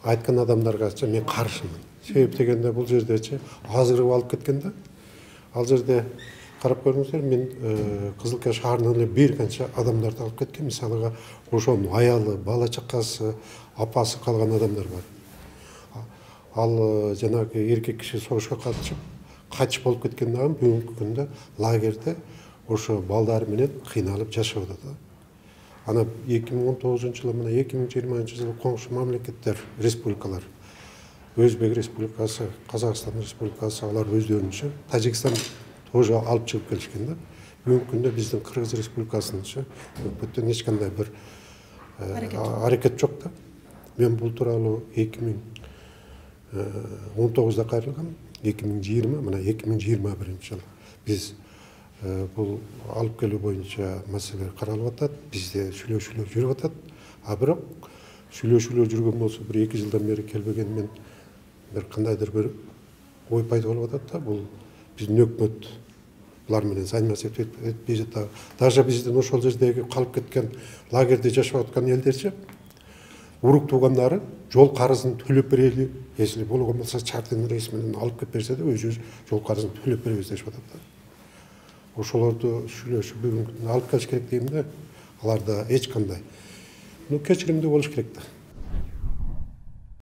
айтқан адамдарға мен қарсымын. Себеп дегенде бұл жерде азғырып алып кеткен да. Ал жерде қарап көріңіздер, мен Қызылкия шаарынан беркенше адамдарды алып кеткен. Мисалыға ошонун аялы, бала чакасы, апасы қалған адамдар бар. Ал жанагы еркек киши согушка катышып, качып болуп кеткенден кийин бүгүнкү күндө лагерде ошо балдары менен кыйналып жашап атат. Ана 2019 жылы мына 2020 жылы коңшу мамлекеттер, республикалар, Өзбек республикасы, Казакстан республикасы, алар өздөрүнчө, Тажикстан тоже алып чыгып келишкен да. Бүгүнкү күндө биздин Кыргыз республикасынча бүттөн эч кандай бир аракет жок да. Мен бул тууралуу 2019-да кайрылгам, 2020, мына 2021 жыл биз бул алып келүү боюнча маселе каралып атат, бизде сүйлөшүүлөр жүрүп атат. А бирок сүйлөшүүлөр жүргөн болсо, 1-2 жылдан бери келбеген мен bir кандайдыр bir ой пайда болуп атат да, бул биздин өкмөт булар менен займасы этпей жатат. Даже биздин ошол жердеги калып кеткен лагерде жашап аткан элдерчи урук туугандары жол карызын төлөп берели, если болгон болсо чартын рейс менен алып келип берсе да өзүбүз жол карызын төлөп беребиз деп атат да. Ошолорду сүйлөшүп бүгүнкү күндө алып келиш керек дейм да. Аларда эч кандай кечиримдүү болуш керек да.